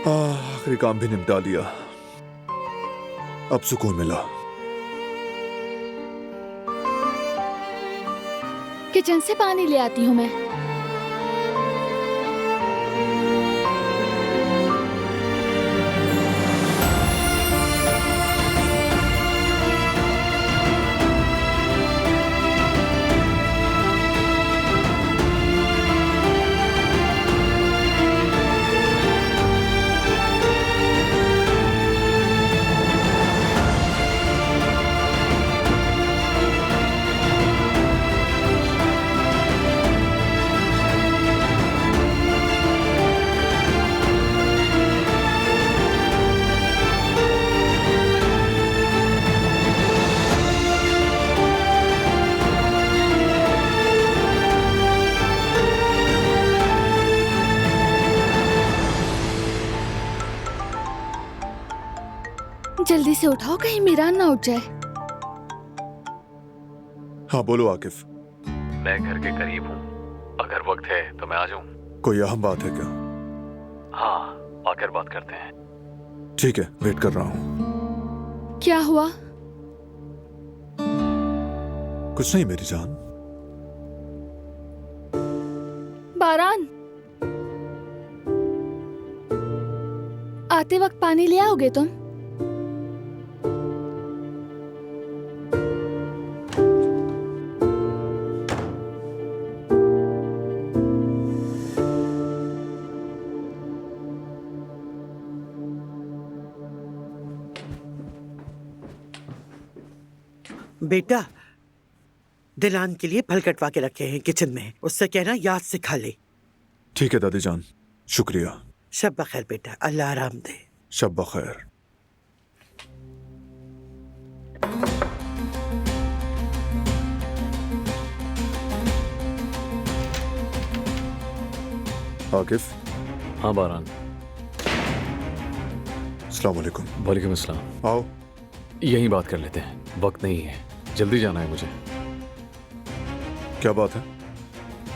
आखिरी काम भी निपटा लिया, अब सुकून मिला। किचन से पानी ले आती हूँ मैं। जल्दी से उठाओ, कहीं मीरान ना उठ जाए। हाँ बोलो आकिफ। मैं घर के करीब हूँ, अगर वक्त है तो मैं आ जाऊँ। कोई अहम बात है क्या? हाँ, आकर बात करते हैं। ठीक है, वेट कर रहा हूँ। क्या हुआ? कुछ नहीं मेरी जान। बारान, आते वक्त पानी ले आओगे तुम? बेटा, दिलान के लिए फल कटवा के रखे हैं किचन में, उससे कहना याद से खा ले। ठीक है दादी जान, शुक्रिया। शब बखैर बेटा, अल्लाह आराम दे। शब बखैर। आकिफ। हाँ बारान। अस्सलाम वालेकुम। वालेकुम अस्सलाम। आओ। यहीं बात कर लेते हैं, वक्त नहीं है, जल्दी जाना है मुझे। क्या बात है?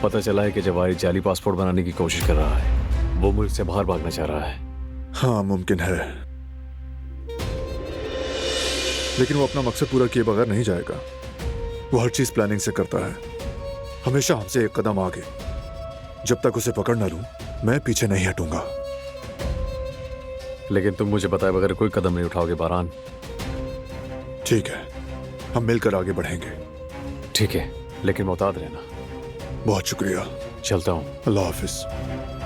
पता चला है कि जवाहिर जाली पासपोर्ट बनाने की कोशिश कर रहा है। वो मुल्क से बाहर भागना चाह रहा है। हाँ मुमकिन है, लेकिन वो अपना मकसद पूरा किए बगैर नहीं जाएगा। वो हर चीज प्लानिंग से करता है, हमेशा हमसे एक कदम आगे। जब तक उसे पकड़ न लूं, मैं पीछे नहीं हटूंगा। लेकिन तुम मुझे बताए बगैर कोई कदम नहीं उठाओगे बारान। ठीक है, हम मिलकर आगे बढ़ेंगे। ठीक है, लेकिन मोहतात रहना। बहुत शुक्रिया। चलता हूँ। अल्लाह हाफिज।